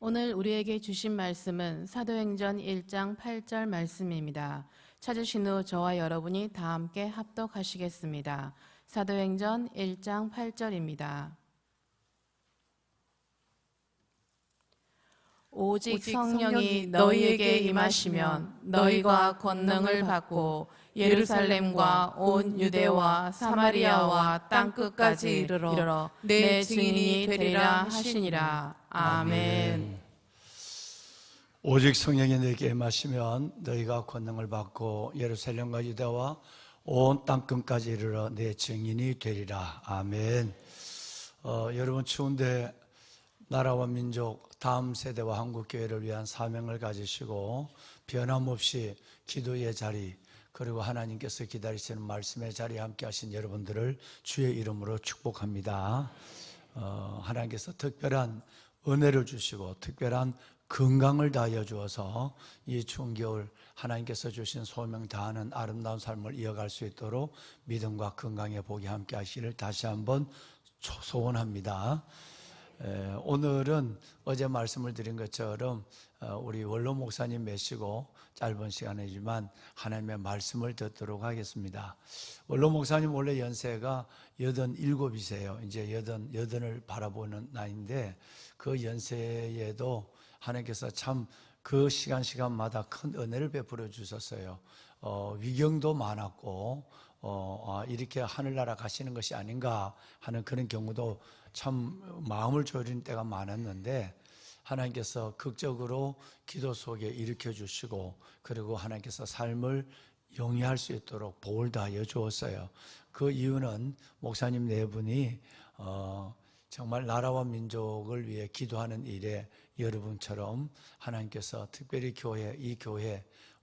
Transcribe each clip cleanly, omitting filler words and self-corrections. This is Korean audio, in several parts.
오늘 우리에게 주신 말씀은 사도행전 1장 8절 말씀입니다. 찾으신 후 저와 여러분이 다 함께 합독하시겠습니다. 사도행전 1장 8절입니다. 오직 성령이 너희에게 임하시면 너희가 권능을 받고 예루살렘과 온 유대와 사마리아와 땅끝까지 이르러 내 증인이 되리라 하시니라. 아멘. 오직 성령이 너희에게 임하시면 너희가 권능을 받고 예루살렘과 유대와 온 땅끝까지 이르러 내 증인이 되리라. 아멘. 여러분 추운데 나라와 민족, 다음 세대와 한국교회를 위한 사명을 가지시고 변함없이 기도의 자리, 그리고 하나님께서 기다리시는 말씀의 자리에 함께 하신 여러분들을 주의 이름으로 축복합니다. 하나님께서 특별한 은혜를 주시고 특별한 건강을 다하여 주어서 이 추운 겨울 하나님께서 주신 소명 다하는 아름다운 삶을 이어갈 수 있도록 믿음과 건강의 복이 함께 하시기를 다시 한번 소원합니다. 오늘은 어제 말씀을 드린 것처럼 우리 원로 목사님 모시고 짧은 시간이지만 하나님의 말씀을 듣도록 하겠습니다. 원로 목사님 원래 연세가 87이세요. 이제 80을 바라보는 나이인데 그 연세에도 하나님께서 참 그 시간마다 큰 은혜를 베풀어 주셨어요. 위경도 많았고 이렇게 하늘나라 가시는 것이 아닌가 하는 그런 경우도 참 마음을 졸이는 때가 많았는데 하나님께서 극적으로 기도 속에 일으켜 주시고 그리고 하나님께서 삶을 영위할 수 있도록 복을 다하여 주었어요. 그 이유는 목사님 네 분이 정말 나라와 민족을 위해 기도하는 일에 여러분처럼 하나님께서 특별히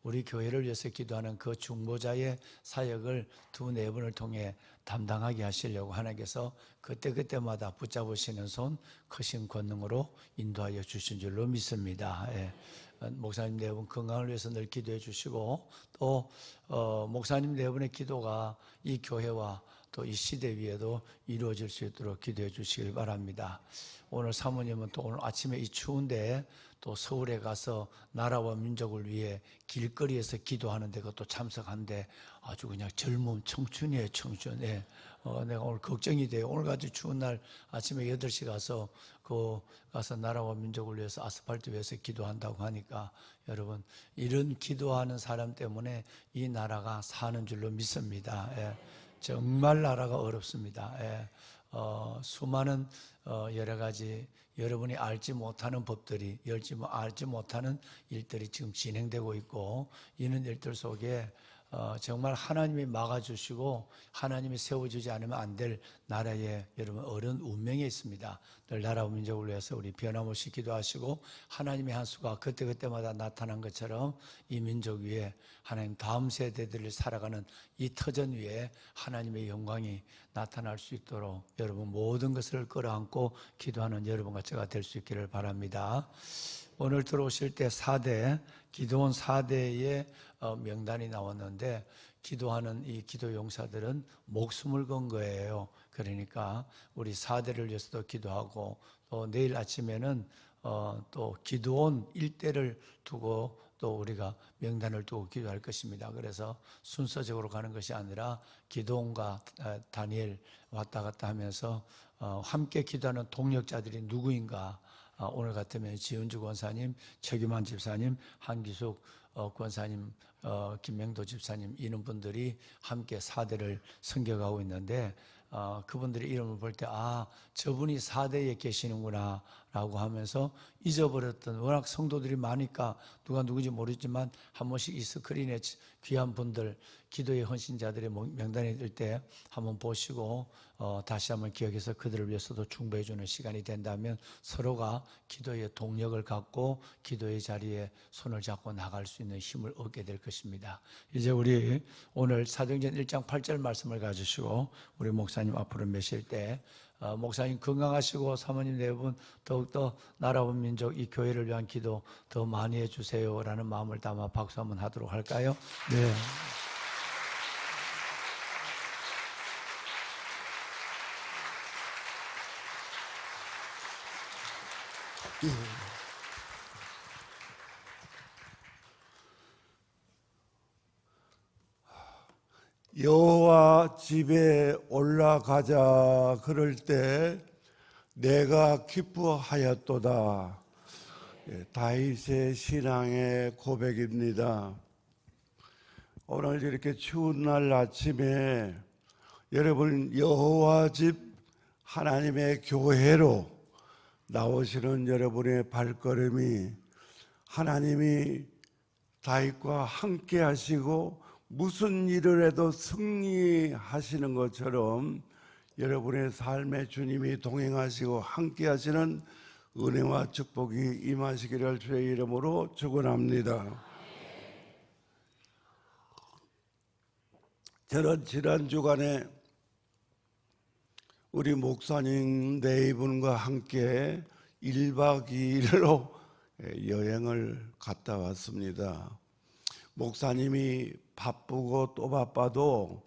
우리 교회를 위해서 기도하는 그 중보자의 사역을 2-4분을 통해 담당하게 하시려고 하나님께서 그때마다 붙잡으시는 손, 크신 권능으로 인도하여 주신 줄로 믿습니다. 목사님 네 분 건강을 위해서 늘 기도해 주시고 또 목사님 네 분의 기도가 이 교회와 또 이 시대 위에도 이루어질 수 있도록 기도해 주시길 바랍니다. 오늘 사모님은 또 오늘 아침에 이 추운데 또 서울에 가서 나라와 민족을 위해 길거리에서 기도하는데 그것도 참석한데 아주 그냥 젊은 청춘이에요, 청춘. 내가 오늘 걱정이 돼요. 오늘같이 추운 날 아침에 8시 가서 나라와 민족을 위해서 아스팔트 위에서 기도한다고 하니까 여러분 이런 기도하는 사람 때문에 이 나라가 사는 줄로 믿습니다. 정말 나라가 어렵습니다. 수많은 여러 가지 여러분이 알지 못하는 법들이 알지 못하는 일들이 지금 진행되고 있고 이런 일들 속에 정말 하나님이 막아주시고 하나님이 세워주지 않으면 안 될 나라에 여러분 어려운 운명에 있습니다. 늘 나라와 민족을 위해서 우리 변함없이 기도하시고 하나님의 한 수가 그때마다 나타난 것처럼 이 민족 위에 하나님 다음 세대들을 살아가는 이 터전 위에 하나님의 영광이 나타날 수 있도록 여러분 모든 것을 끌어안고 기도하는 여러분과 제가 될 수 있기를 바랍니다. 오늘 들어오실 때 기도원 4대의 명단이 나왔는데 기도하는 이 기도 용사들은 목숨을 건 거예요. 그러니까 우리 4대를 위해서도 기도하고 또 내일 아침에는 또 기도원 1대를 두고 또 우리가 명단을 두고 기도할 것입니다. 그래서 순서적으로 가는 것이 아니라 기도원과 다니엘 왔다 갔다 하면서 함께 기도하는 동력자들이 누구인가? 오늘 같으면 지은주 권사님, 최규만 집사님, 한기숙 권사님, 김명도 집사님 이런 분들이 함께 4대를 섬겨가고 있는데 그분들의 이름을 볼 때 저분이 4대에 계시는구나 라고 하면서 잊어버렸던 워낙 성도들이 많으니까 누가 누군지 모르지만 한 번씩 이 스크린에 귀한 분들 기도의 헌신자들의 명단이 들 때 한번 보시고 다시 한번 기억해서 그들을 위해서도 충고해 주는 시간이 된다면 서로가 기도의 동력을 갖고 기도의 자리에 손을 잡고 나갈 수 있는 힘을 얻게 될 것입니다. 이제 우리 오늘 사도행전 1장 8절 말씀을 가지시고 우리 목사님 앞으로 메실 때 목사님 건강하시고 사모님 네 분 더욱더 나라와 민족 이 교회를 위한 기도 더 많이 해주세요 라는 마음을 담아 박수 한번 하도록 할까요? 네. 여호와 집에 올라가자 그럴 때 내가 기뻐하였도다. 다윗의 신앙의 고백입니다. 오늘 이렇게 추운 날 아침에 여러분 여호와 집 하나님의 교회로 나오시는 여러분의 발걸음이 하나님이 다윗과 함께 하시고 무슨 일을 해도 승리하시는 것처럼 여러분의 삶에 주님이 동행하시고 함께 하시는 은혜와 축복이 임하시기를 주의 이름으로 축원합니다. 저는 지난 주간에 우리 목사님 네 분과 함께 1박 2일로 여행을 갔다 왔습니다. 목사님이 바쁘고 또 바빠도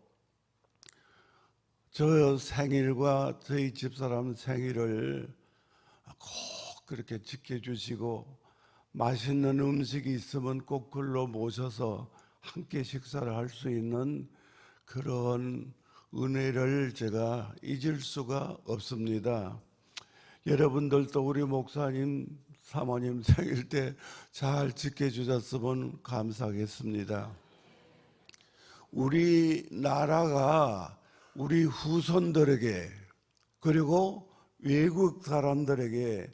저 생일과 저희 집사람 생일을 꼭 그렇게 지켜주시고 맛있는 음식이 있으면 꼭 글로 모셔서 함께 식사를 할 수 있는 그런 은혜를 제가 잊을 수가 없습니다. 여러분들도 우리 목사님, 사모님 생일 때 잘 지켜주셨으면 감사하겠습니다. 우리나라가 우리 후손들에게 그리고 외국 사람들에게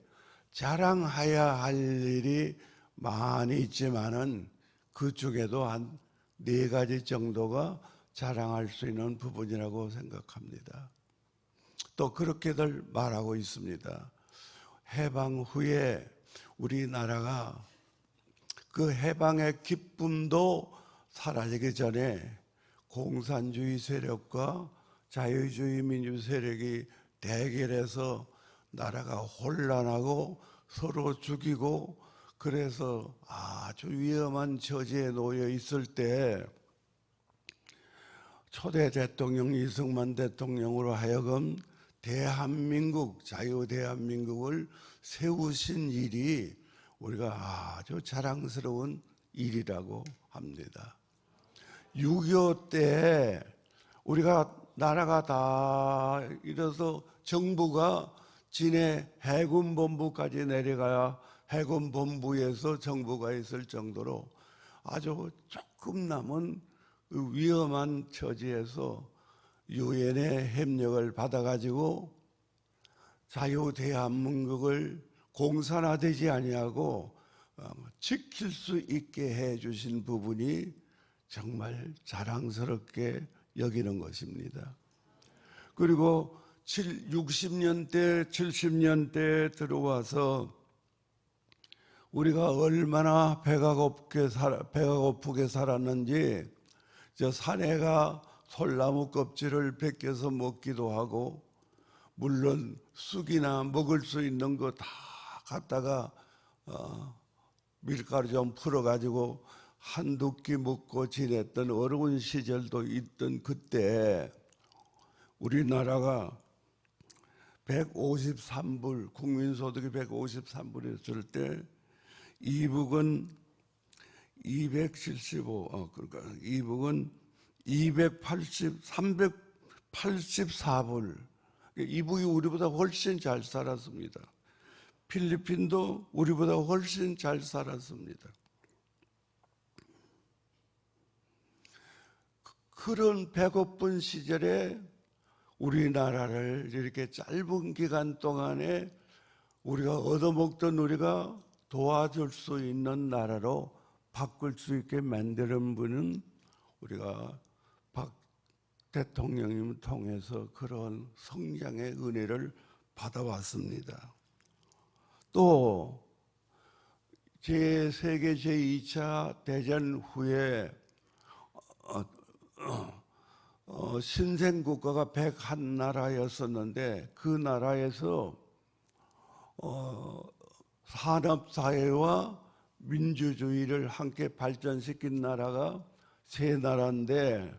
자랑해야 할 일이 많이 있지만은 그 중에도 한 4가지 정도가 자랑할 수 있는 부분이라고 생각합니다. 또 그렇게들 말하고 있습니다. 해방 후에 우리나라가 그 해방의 기쁨도 사라지기 전에 공산주의 세력과 자유주의 민주 세력이 대결해서 나라가 혼란하고 서로 죽이고 그래서 아주 위험한 처지에 놓여 있을 때 초대 대통령 이승만 대통령으로 하여금 대한민국, 자유 대한민국을 세우신 일이 우리가 아주 자랑스러운 일이라고 합니다. 6.25 때 우리가 나라가 다 이래서 정부가 진해 해군본부까지 내려가야 해군본부에서 정부가 있을 정도로 아주 조금 남은 위험한 처지에서 유엔의 협력을 받아가지고 자유 대한민국을 공산화되지 아니하고 지킬 수 있게 해주신 부분이 정말 자랑스럽게 여기는 것입니다. 그리고 60년대, 70년대 들어와서 우리가 얼마나 배가 고프게 살았는지 저 사내가 솔나무 껍질을 벗겨서 먹기도 하고 물론 쑥이나 먹을 수 있는 거 다 갖다가 밀가루 좀 풀어가지고 한두 끼 먹고 지냈던 어려운 시절도 있던 그때 우리나라가 153불, 국민소득이 153불이었을 때 이북은 275, 그러니까 이북은 384불. 이북이 우리보다 훨씬 잘 살았습니다. 필리핀도 우리보다 훨씬 잘 살았습니다. 그런 배고픈 시절에 우리나라를 이렇게 짧은 기간 동안에 우리가 얻어먹던 우리가 도와줄 수 있는 나라로 바꿀 수 있게 만드는 분은 우리가 박 대통령님을 통해서 그런 성장의 은혜를 받아왔습니다. 또 제2차 대전 후에 신생국가가 101나라였었는데 그 나라에서 산업사회와 민주주의를 함께 발전시킨 나라가 3나라인데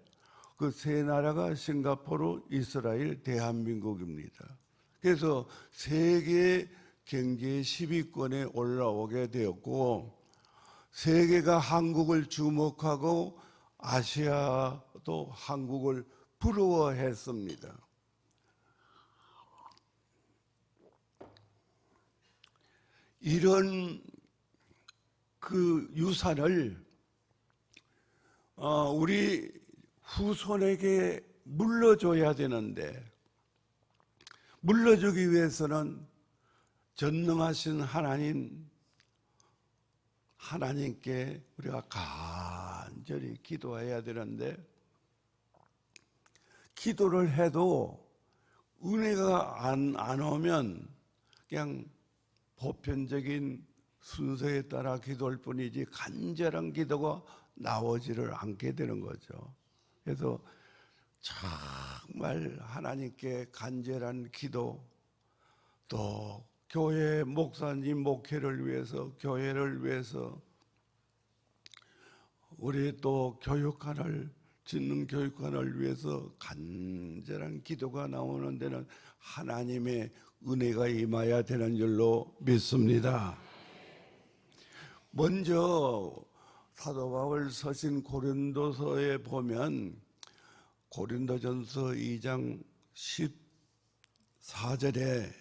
그 3나라가 싱가포르, 이스라엘, 대한민국입니다. 그래서 세계 경제 10위권에 올라오게 되었고 세계가 한국을 주목하고 아시아도 한국을 부러워했습니다. 이런 그 유산을 우리 후손에게 물려줘야 되는데, 물려주기 위해서는 전능하신 하나님께 우리가 간절히 기도해야 되는데, 기도를 해도 은혜가 안 오면 그냥 보편적인 순서에 따라 기도할 뿐이지 간절한 기도가 나오지를 않게 되는 거죠. 그래서 정말 하나님께 간절한 기도, 또 교회 목사님 목회를 위해서, 교회를 위해서, 우리 또 교육관을 짓는 교육관을 위해서 간절한 기도가 나오는 데는 하나님의 은혜가 임해야 되는 줄로 믿습니다. 먼저 사도 바울 서신 고린도서에 보면 고린도전서 2장 14절에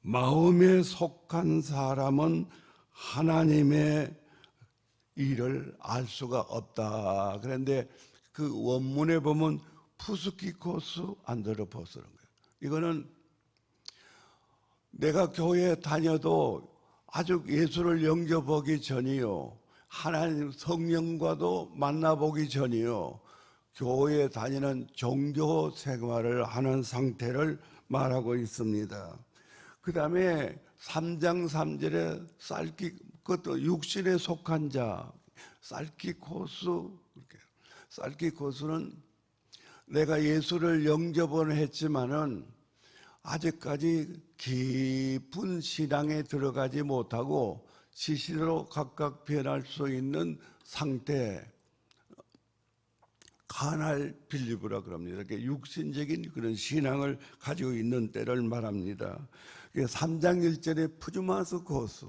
마음에 속한 사람은 하나님의 일을 알 수가 없다. 그런데 그 원문에 보면 푸스키코스 안드로포스라는 거예요. 이거는 내가 교회에 다녀도 아직 예수를 영접하기 전이요, 하나님 성령과도 만나보기 전이요, 교회에 다니는 종교 생활을 하는 상태를 말하고 있습니다. 그 다음에 3장 3절에 그것도 육신에 속한 자, 살키코스는 내가 예수를 영접은 했지만은 아직까지 깊은 신앙에 들어가지 못하고 시신으로 각각 변할 수 있는 상태, 카날 빌리브라 그럽니다. 이렇게 육신적인 그런 신앙을 가지고 있는 때를 말합니다. 3장 1절에 푸주마스 코스,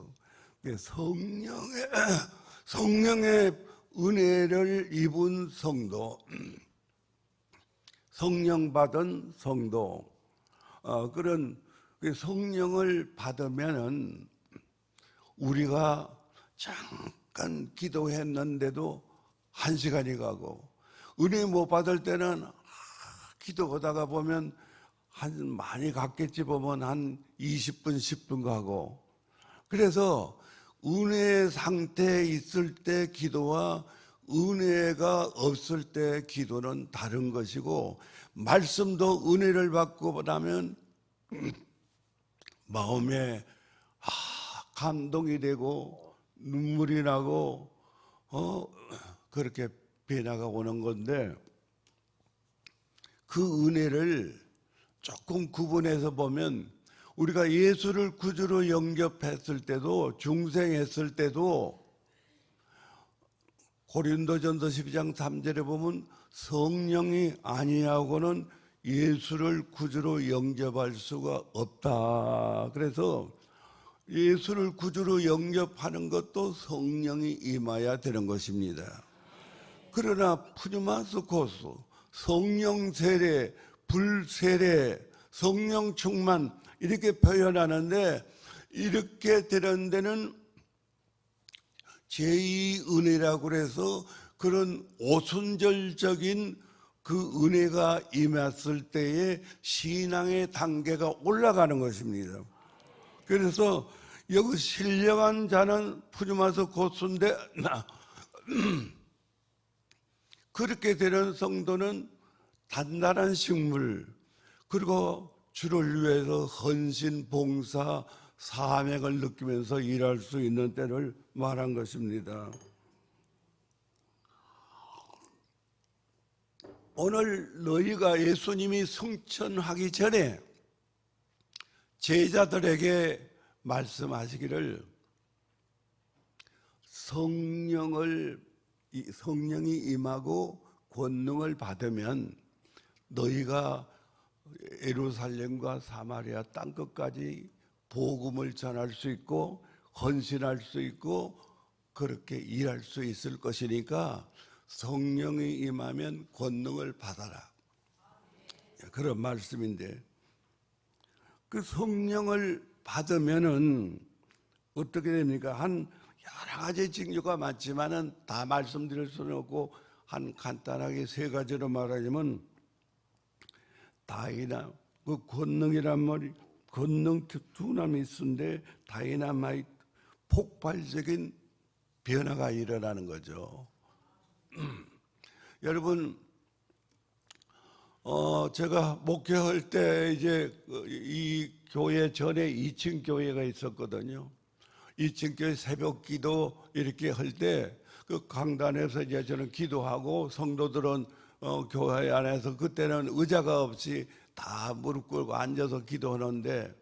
성령의 은혜를 입은 성도, 성령 받은 성도, 그런 성령을 받으면은 우리가 잠깐 기도했는데도 1시간이 가고, 은혜 못 받을 때는 기도하다가 보면 많이 갔겠지 보면 한 20분, 10분 가고. 그래서 은혜 상태에 있을 때 기도와 은혜가 없을 때 기도는 다른 것이고, 말씀도 은혜를 받고 나면 마음에 감동이 되고 눈물이 나고 그렇게 변화가 오는 건데, 그 은혜를 조금 구분해서 보면 우리가 예수를 구주로 영접했을 때도, 중생했을 때도 고린도전서 12장 3절에 보면 성령이 아니하고는 예수를 구주로 영접할 수가 없다. 그래서 예수를 구주로 영접하는 것도 성령이 임해야 되는 것입니다. 그러나 푸뉴마스 코스, 성령 세례, 불 세례, 성령 충만 이렇게 표현하는데, 이렇게 되는 데는 제2 은혜라고 해서 그런 오순절적인 그 은혜가 임했을 때에 신앙의 단계가 올라가는 것입니다. 그래서 여기 신령한 자는 푸뉴마스 코스인데 그렇게 되는 성도는 단단한 식물, 그리고 주를 위해서 헌신, 봉사, 사명을 느끼면서 일할 수 있는 때를 말한 것입니다. 오늘 너희가 예수님이 승천하기 전에 제자들에게 말씀하시기를, 성령이 임하고 권능을 받으면 너희가 예루살렘과 사마리아 땅끝까지 복음을 전할 수 있고 헌신할 수 있고 그렇게 일할 수 있을 것이니까 성령이 임하면 권능을 받아라. 그런 말씀인데, 그 성령을 받으면은 어떻게 됩니까? 한 여러 가지 징조가 많지만은 다 말씀드릴 수는 없고 한 간단하게 세 가지로 말하자면, 다이나 그 권능이란 말이 권능 둔함이 있는데 다이나마이트 폭발적인 변화가 일어나는 거죠. 여러분, 제가 목회할 때 이제 이 교회 전에 2층 교회가 있었거든요. 2층 교회 새벽 기도 이렇게 할 때 그 강단에서 이제 저는 기도하고 성도들은 교회 안에서 그때는 의자가 없이 다 무릎 꿇고 앉아서 기도하는데,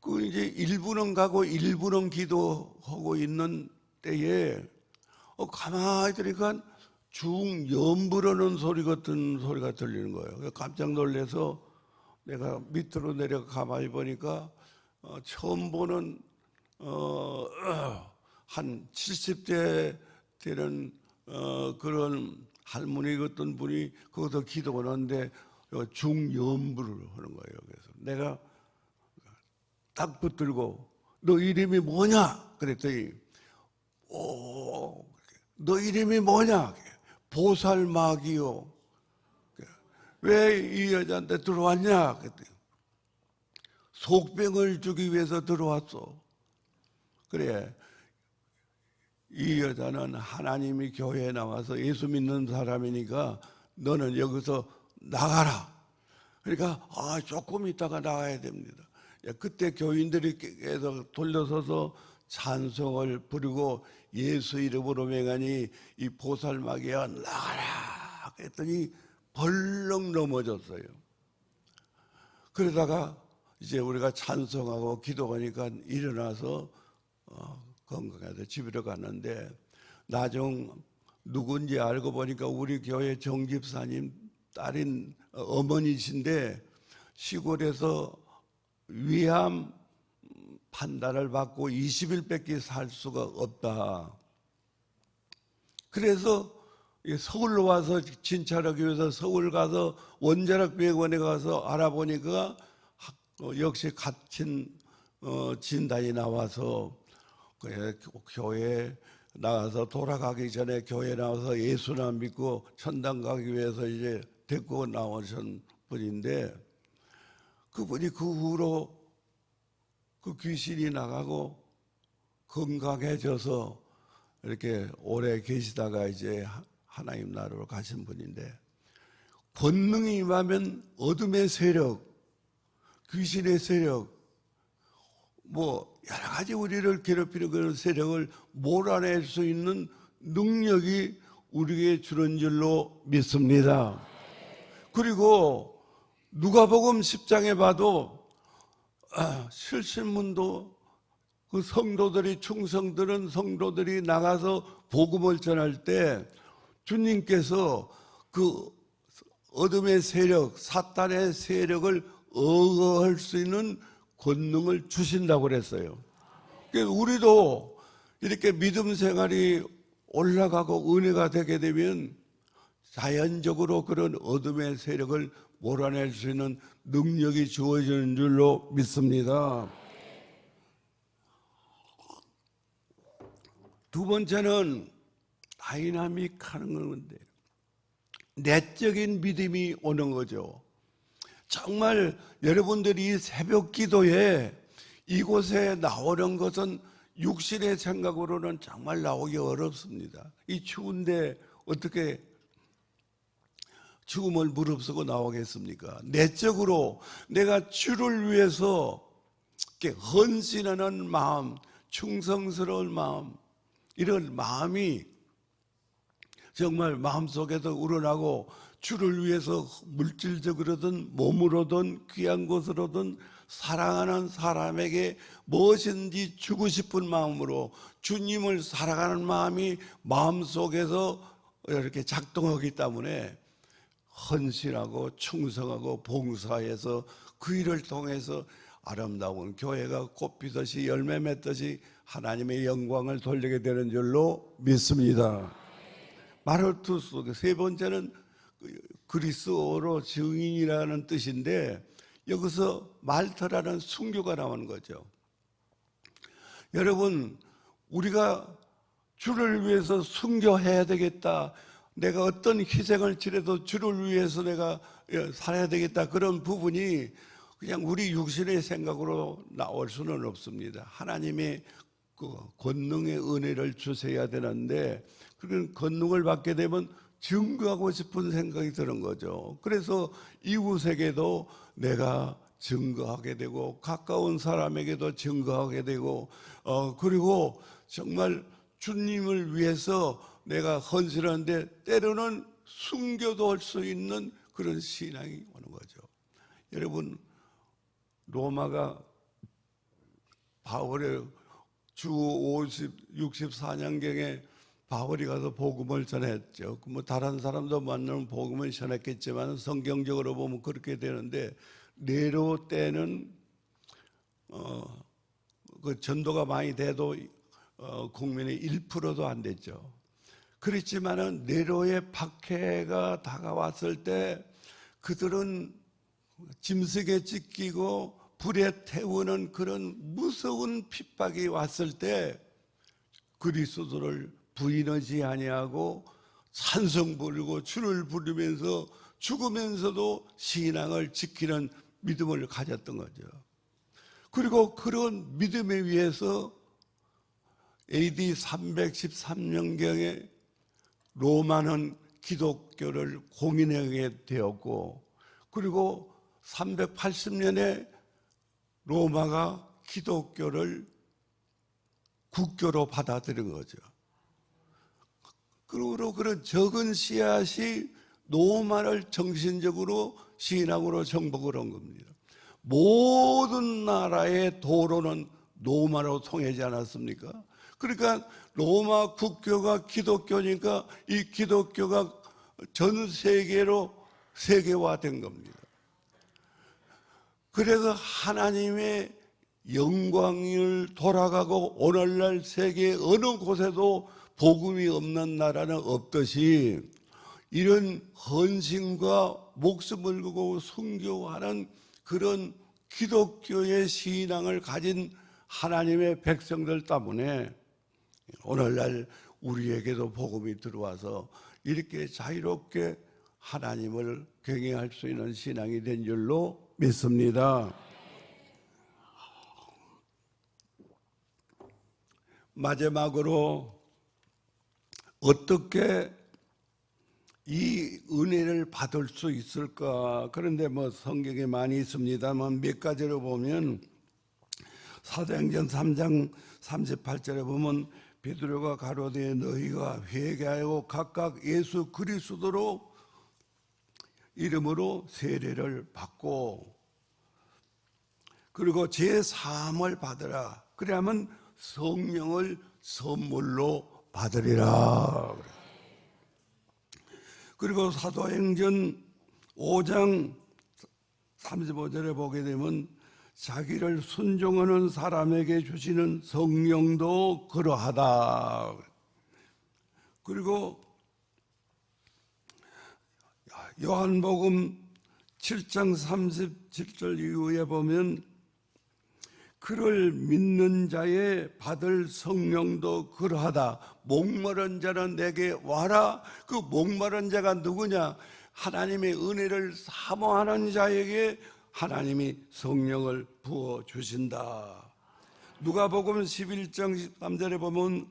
그 이제 1분은 가고 1분은 기도하고 있는 때에 가만히 들으니까 중염 부르는 소리 같은 소리가 들리는 거예요. 깜짝 놀라서 내가 밑으로 내려 가만히 보니까 처음 보는 한 70대 되는 그런 할머니 같은 분이 거기서 기도하는데 중염부를 하는 거예요. 그래서 내가 딱 붙들고 너 이름이 뭐냐? 그랬더니 너 이름이 뭐냐? 보살마귀요. 왜 이 여자한테 들어왔냐? 그랬더니 속병을 주기 위해서 들어왔어. 그래, 이 여자는 하나님이 교회에 나와서 예수 믿는 사람이니까 너는 여기서 나가라. 그러니까 조금 있다가 나가야 됩니다. 그때 교인들이 계속 돌려서서 찬송을 부르고 예수 이름으로 맹하니 이 보살마귀야 나가라 그랬더니 벌렁 넘어졌어요. 그러다가 이제 우리가 찬송하고 기도하니까 일어나서 건강해서 집으로 갔는데, 나중 누군지 알고 보니까 우리 교회 정집사님 딸인 어머니신데 시골에서 위암 판단을 받고 20일밖에 살 수가 없다. 그래서 서울로 와서 진찰하기 위해서 서울 가서 원자력병원에 가서 알아보니까 역시 같은 진단이 나와서 교회 나가서 돌아가기 전에 교회 나와서 예수나 믿고 천당 가기 위해서 이제 데리고 나오신 분인데, 그분이 그 후로 그 귀신이 나가고 건강해져서 이렇게 오래 계시다가 이제 하나님 나라로 가신 분인데, 권능이 임하면 어둠의 세력, 귀신의 세력, 뭐 여러 가지 우리를 괴롭히는 그런 세력을 몰아낼 수 있는 능력이 우리에게 주는 줄로 믿습니다. 그리고 누가복음 10장에 봐도 실신문도 그 성도들이 충성들은 성도들이 나가서 복음을 전할 때 주님께서 그 어둠의 세력, 사탄의 세력을 억어할 수 있는 권능을 주신다고 그랬어요. 그래서 우리도 이렇게 믿음 생활이 올라가고 은혜가 되게 되면 자연적으로 그런 어둠의 세력을 몰아낼 수 있는 능력이 주어지는 줄로 믿습니다. 두 번째는 다이나믹하는 건데, 내적인 믿음이 오는 거죠. 정말 여러분들이 새벽 기도에 이곳에 나오는 것은 육신의 생각으로는 정말 나오기 어렵습니다. 이 추운데 어떻게 죽음을 무릅쓰고 나오겠습니까? 내적으로 내가 주를 위해서 헌신하는 마음, 충성스러운 마음, 이런 마음이 정말 마음속에서 우러나고 주를 위해서 물질적으로든 몸으로든 귀한 것으로든 사랑하는 사람에게 무엇인지 주고 싶은 마음으로 주님을 사랑하는 마음이 마음속에서 이렇게 작동하기 때문에 헌신하고 충성하고 봉사해서 그 일을 통해서 아름다운 교회가 꽃피듯이 열매 맺듯이 하나님의 영광을 돌리게 되는 줄로 믿습니다. 마르투스, 세 번째는 그리스어로 증인이라는 뜻인데 여기서 말터라는 순교가 나오는 거죠. 여러분, 우리가 주를 위해서 순교해야 되겠다, 내가 어떤 희생을 치러도 주를 위해서 내가 살아야 되겠다, 그런 부분이 그냥 우리 육신의 생각으로 나올 수는 없습니다. 하나님의 그 권능의 은혜를 주셔야 되는데 그런 권능을 받게 되면 증거하고 싶은 생각이 드는 거죠. 그래서 이웃에게도 내가 증거하게 되고 가까운 사람에게도 증거하게 되고 그리고 정말 주님을 위해서 내가 헌신하는데 때로는 순교도 할 수 있는 그런 신앙이 오는 거죠. 여러분, 로마가 바울의 주 64년경에 바울이 가서 복음을 전했죠. 뭐 다른 사람도 만나면 복음을 전했겠지만 성경적으로 보면 그렇게 되는데 네로 때는 그 전도가 많이 돼도 국민의 1%도 안 됐죠. 그렇지만은 네로의 박해가 다가왔을 때 그들은 짐승에 찢기고 불에 태우는 그런 무서운 핍박이 왔을 때 그리스도를 부인하지 아니하고 찬송 부르고 주를 부르면서 죽으면서도 신앙을 지키는 믿음을 가졌던 거죠. 그리고 그런 믿음에 의해서 AD 313년경에 로마는 기독교를 공인하게 되었고 그리고 380년에 로마가 기독교를 국교로 받아들인 거죠. 그리고 그런 적은 씨앗이 로마를 정신적으로 신앙으로 정복을 한 겁니다. 모든 나라의 도로는 로마로 통하지 않았습니까? 그러니까 로마 국교가 기독교니까 이 기독교가 전 세계로 세계화된 겁니다. 그래서 하나님의 영광을 돌아가고 오늘날 세계 어느 곳에도 복음이 없는 나라는 없듯이 이런 헌신과 목숨을 걸고 순교하는 그런 기독교의 신앙을 가진 하나님의 백성들 때문에 오늘날 우리에게도 복음이 들어와서 이렇게 자유롭게 하나님을 경외할 수 있는 신앙이 된 줄로 믿습니다. 마지막으로 어떻게 이 은혜를 받을 수 있을까? 그런데 뭐 성경에 많이 있습니다만 몇 가지로 보면 사도행전 3장 38절에 보면 베드로가 가로되 너희가 회개하여 각각 예수 그리스도로 이름으로 세례를 받고 그리고 제 사함을 받으라. 그래야만 성령을 선물로 받으리라. 그리고 사도행전 5장 35절에 보게 되면 자기를 순종하는 사람에게 주시는 성령도 그러하다. 그리고 요한복음 7장 37절 이후에 보면 그를 믿는 자의 받을 성령도 그러하다. 목마른 자는 내게 와라. 그 목마른 자가 누구냐? 하나님의 은혜를 사모하는 자에게 하나님이 성령을 부어주신다. 누가복음 11장 13절에 보면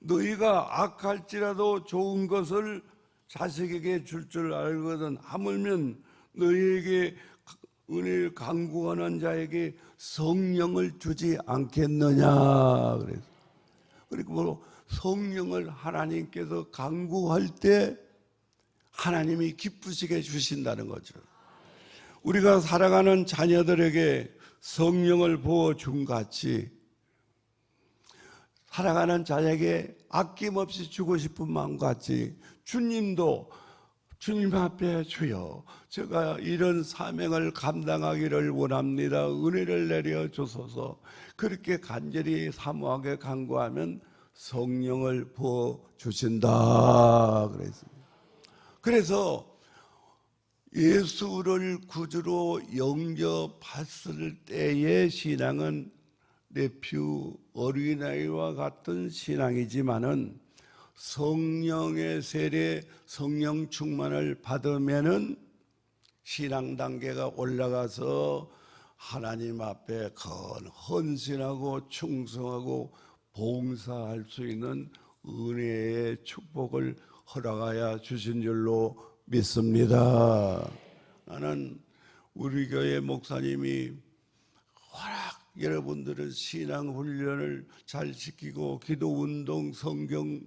너희가 악할지라도 좋은 것을 자식에게 줄 줄 알거든 하물면 너희에게 은혜를 간구하는 자에게 성령을 주지 않겠느냐. 그래서 그리고 성령을 하나님께서 간구할 때 하나님이 기쁘시게 주신다는 거죠. 우리가 살아가는 자녀들에게 성령을 부어준 같이 살아가는 자에게 아낌없이 주고 싶은 마음 같이 주님도 주님 앞에 주여 제가 이런 사명을 감당하기를 원합니다. 은혜를 내려 주소서. 그렇게 간절히 사모하게 간구하면 성령을 부어 주신다 그랬습니다. 그래서 예수를 구주로 영접했을 때의 신앙은 내피우 어린아이와 같은 신앙이지만은 성령의 세례, 성령 충만을 받으면은 신앙 단계가 올라가서 하나님 앞에 헌신하고 충성하고 봉사할 수 있는 은혜의 축복을 허락하여 주신 줄로 믿습니다. 나는 우리 교회 목사님이 워낙 여러분들은 신앙 훈련을 잘 시키고 기도 운동, 성경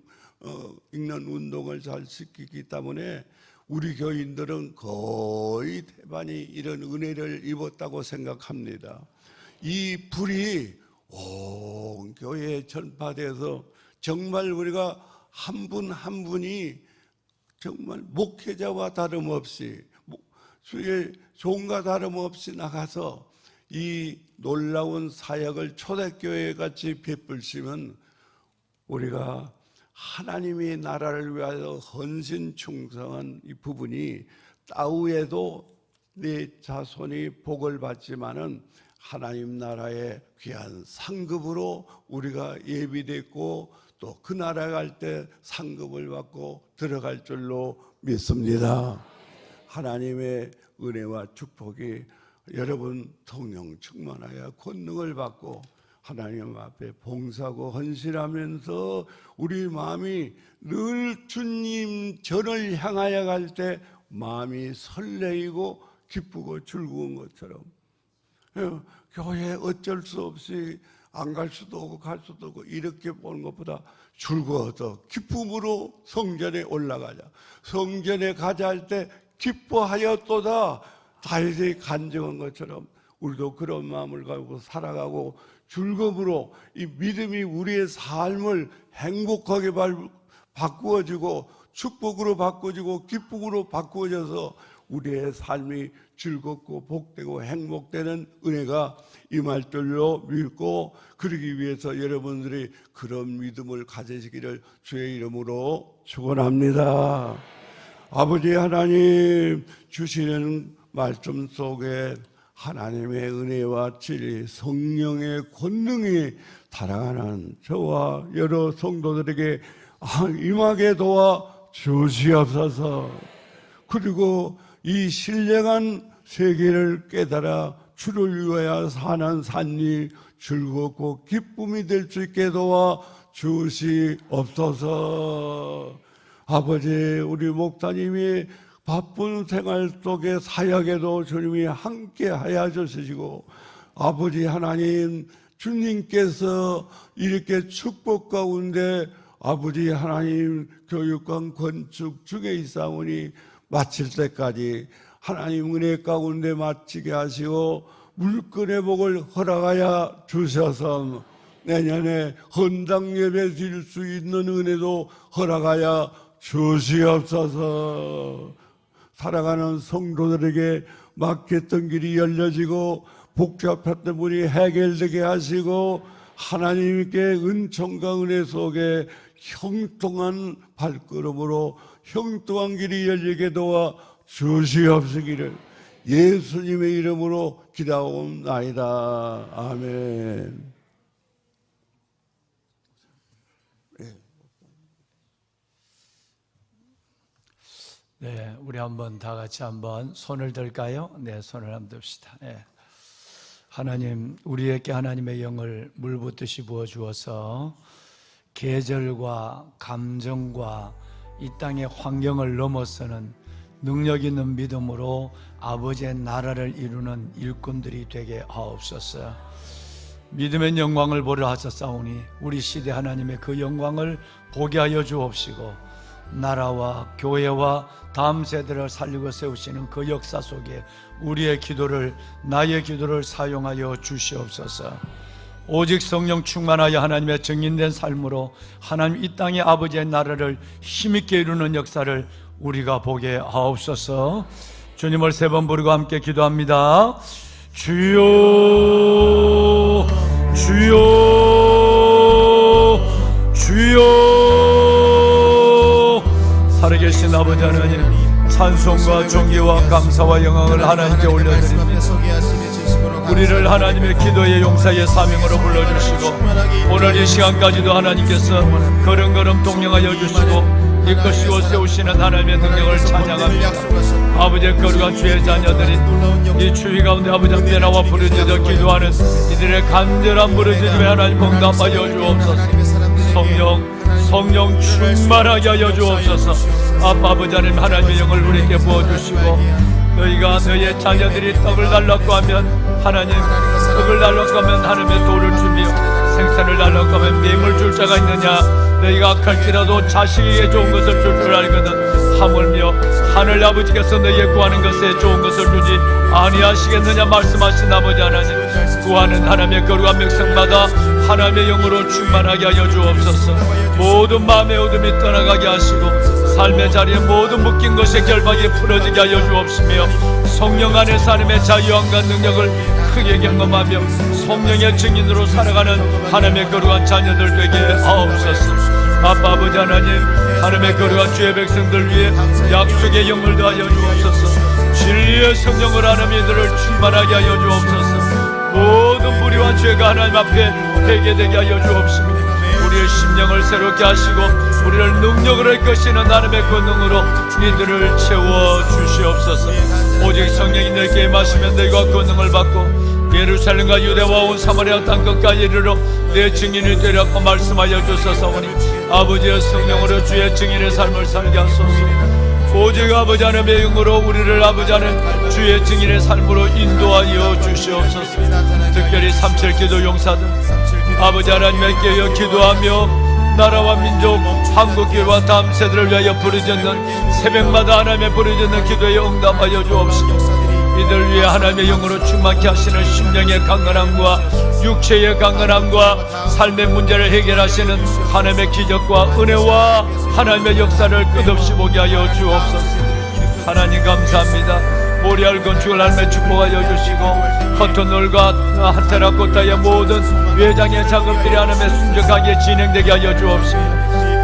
읽는 운동을 잘 시키기 때문에 우리 교인들은 거의 대반이 이런 은혜를 입었다고 생각합니다. 이 불이 온 교회에 전파돼서 정말 우리가 한 분 한 분이 정말 목회자와 다름없이 주의 종과 다름없이 나가서 이 놀라운 사역을 초대교회 같이 베풀시면 우리가 하나님의 나라를 위하여 헌신 충성한 이 부분이 따후에도 내 자손이 복을 받지만은 하나님 나라의 귀한 상급으로 우리가 예비됐고 또 그 나라에 갈 때 상급을 받고 들어갈 줄로 믿습니다. 하나님의 은혜와 축복이 여러분 성령 충만하여 권능을 받고 하나님 앞에 봉사하고 헌신하면서 우리 마음이 늘 주님 전을 향하여 갈 때 마음이 설레이고 기쁘고 즐거운 것처럼 교회 어쩔 수 없이 안 갈 수도 없고 갈 수도 없고 이렇게 보는 것보다 즐거워서 기쁨으로 성전에 올라가자. 성전에 가자 할 때 기뻐하였도다. 다윗이 간증한 것처럼 우리도 그런 마음을 가지고 살아가고 즐거움으로 이 믿음이 우리의 삶을 행복하게 바꾸어지고 축복으로 바꾸어지고 기쁨으로 바꾸어져서 우리의 삶이 즐겁고 복되고 행복되는 은혜가 임할 줄로 믿고 그러기 위해서 여러분들이 그런 믿음을 가지시기를 주의 이름으로 축원합니다. 아버지 하나님 주시는 말씀 속에 하나님의 은혜와 진리 성령의 권능이 달아가는 저와 여러 성도들에게 임하게 도와 주시옵소서. 그리고 이 신령한 세계를 깨달아 주를 위하여 사는 삶이 즐겁고 기쁨이 될 수 있게 도와 주시옵소서. 아버지 우리 목사님이 바쁜 생활 속에 사역에도 주님이 함께 하여 주시고 아버지 하나님 주님께서 이렇게 축복 가운데 아버지 하나님 교육관 건축 중에 있사오니 마칠 때까지 하나님 은혜 가운데 마치게 하시고 물건의 복을 허락하여 주셔서 내년에 헌당 예배 드릴 수 있는 은혜도 허락하여 주시옵소서. 살아가는 성도들에게 막혔던 길이 열려지고 복잡했던 문이 해결되게 하시고 하나님께 은총과 은혜 속에 형통한 발걸음으로 형통한 길이 열리게 도와 주시옵시기를 예수님의 이름으로 기도하옵나이다. 아멘. 네, 우리 한번 다 같이 한번 손을 들까요? 네, 손을 한번 듭시다. 네. 하나님, 우리에게 하나님의 영을 물붓듯이 부어 주어서 계절과 감정과 이 땅의 환경을 넘어서는 능력 있는 믿음으로 아버지의 나라를 이루는 일꾼들이 되게 하옵소서. 믿음의 영광을 보려 하셨사오니 우리 시대 하나님의 그 영광을 보게 하여 주옵시고 나라와 교회와 다음 세대를 살리고 세우시는 그 역사 속에 우리의 기도를 나의 기도를 사용하여 주시옵소서. 오직 성령 충만하여 하나님의 증인된 삶으로 하나님 이 땅의 아버지의 나라를 힘있게 이루는 역사를 우리가 보게 하옵소서. 주님을 3번 부르고 함께 기도합니다. 주여 주여 주여. 살아계신 아버지 하나님, 찬송과 존귀와 감사와 영광을 하나님께 올려드립니다. 우리를 하나님의 기도의 용사의 사명으로 불러주시고 오늘 이 시간까지도 하나님께서 걸음걸음 동행하여 주시고 이끄시고 세우시는 하나님의 능력을 찬양합니다. 아버지의 거룩한 주의 자녀들이 이 추위 가운데 아버지 앞에 나와 부르짖어 기도하는 이들의 간절한 부르짖음에 하나님 응답하여 주옵소서. 성령 충만하게 하여 주옵소서. 아버지 하나님, 하나님의 영을 우리에게 부어주시고 너희가 너희의 자녀들이 떡을 달라고 하면 하나님, 떡을 달라고 하면 하나님의 돌을 주며 생선을 달라고 하면 뱀을 줄 자가 있느냐. 너희가 악할지라도 자식에게 좋은 것을 줄 줄 알거든 하물며 하늘 아버지께서 너희의 구하는 것에 좋은 것을 주지 아니하시겠느냐 말씀하신 아버지 하나님, 구하는 하나님의 거룩한 백성마다 하나님의 영으로 충만하게 하여 주옵소서. 모든 마음의 어둠이 떠나가게 하시고 삶의 자리에 모든 묶인 것의 결박이 풀어지게 하여 주옵시며 성령 안에서 하나님의 자유함과 능력을 크게 경험하며 성령의 증인으로 살아가는 하나님의 거룩한 자녀들 되게 하옵소서. 아버지 하나님, 하나님의 거룩한 주의 백성들 위해 약속의 영을 더하여 주옵소서. 진리의 성령을 하나님 이들을 충만하게 하여 주옵소서. 모든 무리와 죄가 하나님 앞에 회개되게 하여 주옵시며 우리의 심령을 새롭게 하시고 우리를 능력으로 이끄시는 하나님의 권능으로 이들을 채워 주시옵소서. 오직 성령이 너희에게 임하시면 너희가 권능을 받고 예루살렘과 유대와 온 사마리아 땅끝까지 이르러 내 증인이 되라고 말씀하여 주소서오니 아버지의 성령으로 주의 증인의 삶을 살게 하소서. 오직 아버지 하나님의 영으로 우리를 아버지 하나님 주의 증인의 삶으로 인도하여 주시옵소서. 특별히 3.7기도 용사들 아버지 하나님께 깨어 기도하며 나라와 민족 한국교회와 다음 세대를 위하여 부르짖는 새벽마다 하나님의 부르짖는 기도에 응답하여 주옵시고 이들 위해 하나님의 영으로 충만케 하시는 심령의 강건함과 육체의 강건함과 삶의 문제를 해결하시는 하나님의 기적과 은혜와 하나님의 역사를 끝없이 보게 하여 주옵소서. 하나님 감사합니다. 모리알 건축을 하나님의 축복하여 주시고 커튼홀과 하테라코타의 모든 외장의 작업들이 하나님의 순적하게 진행되게 하여 주옵시고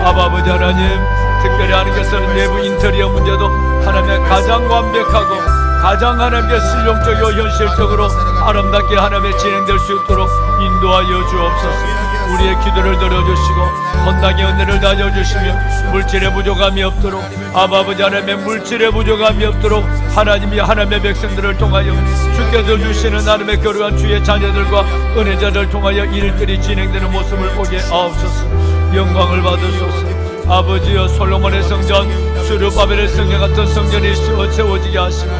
아버지 하나님, 특별히 하나님께서는 내부 인테리어 문제도 하나님의 가장 완벽하고 가장 하나님께 실용적이고 현실적으로 아름답게 하나님의 진행될 수 있도록 인도하여 주옵소서. 우리의 기도를 들어주시고 헌당의 은혜를 다져 주시며 물질의 부족함이 없도록 아버지 하나님의 물질의 부족함이 없도록 하나님이 하나님의 백성들을 통하여 주께서 주시는 하나님의 거룩한 주의 자녀들과 은혜자를 통하여 일들이 진행되는 모습을 보게 하옵소서. 영광을 받으소서. 아버지여, 솔로몬의 성전, 스룹바벨의 성전 같은 성전이 세워지게 하시고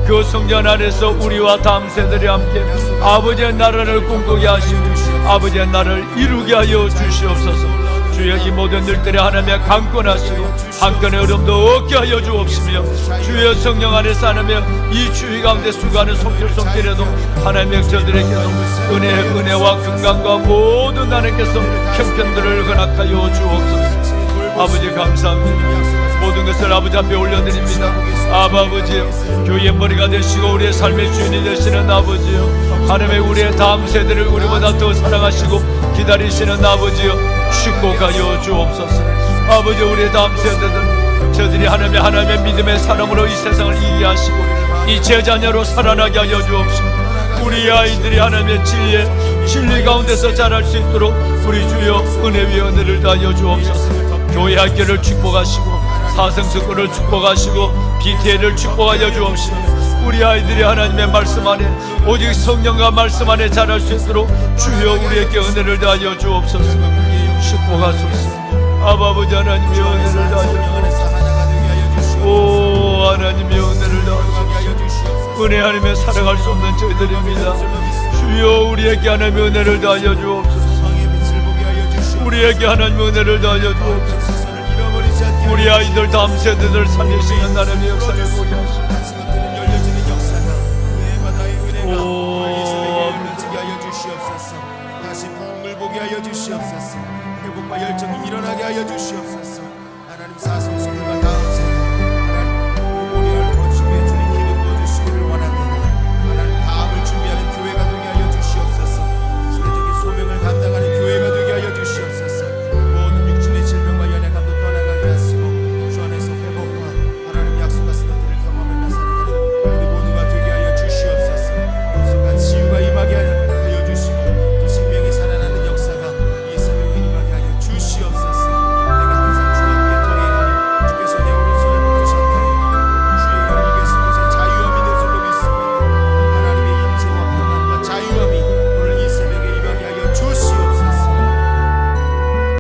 그 성전 안에서 우리와 다음 세대들이 함께 아버지의 나라를 꿈꾸게 하시고 아버지의 나라를 이루게 하여 주시옵소서. 주여, 이 모든 일들이 하나님의 강권하시고 한건의 어려움도 없게 하여 주옵시며 주여 성령 안에서 하나며 이 주의 가운데 수고하는 손길손길에도 하나님의 저들에게도 은혜와 건강과 모든 하나님께서 형편들을 허락하여 주옵소서. 아버지 감사합니다. 모든 것을 아버지 앞에 올려드립니다. 아버지, 교회의 머리가 되시고 우리의 삶의 주인이 되시는 아버지요, 하나님의 우리의 다음 세대를 우리보다 더 사랑하시고 기다리시는 아버지요, 축복하여 주옵소서. 아버지, 우리의 다음 세대들 저들이 하나님의 믿음의 사람으로 이 세상을 이기게 하시고 이 제자녀로 살아나게 하여 주옵시고 우리 아이들이 하나님의 진리 가운데서 자랄 수 있도록 우리 주여 은혜 위에 은혜를 다하여 주옵소서. 교회 학교를 축복하시고 사성스쿨을 축복하시고 BTL을 축복하여 주옵시고 우리 아이들이 하나님의 말씀 안에 오직 성령과 말씀 안에 자랄 수 있도록 주여 우리에게 은혜를 다하여 주옵소서. 축복하소서. 아버지 하나님의 은혜를 다하여 주옵소서. 오 하나님의 은혜를 다하여 주옵소서. 은혜 아니면 살아갈 수 없는 저희들입니다. 주여 우리에게 하나님의 은혜를 다하여 주옵소서. 우리에게 하나님의 은혜를 다하여 주옵소서. 우리 아이들 다음 세대들 살리시는 하나님의 역사를 보게 하시옵소서. 다시 부흥을 보게 하여 주시옵소서. 회복과 열정이 일어나게 하여 주시옵소서. 하나님 사성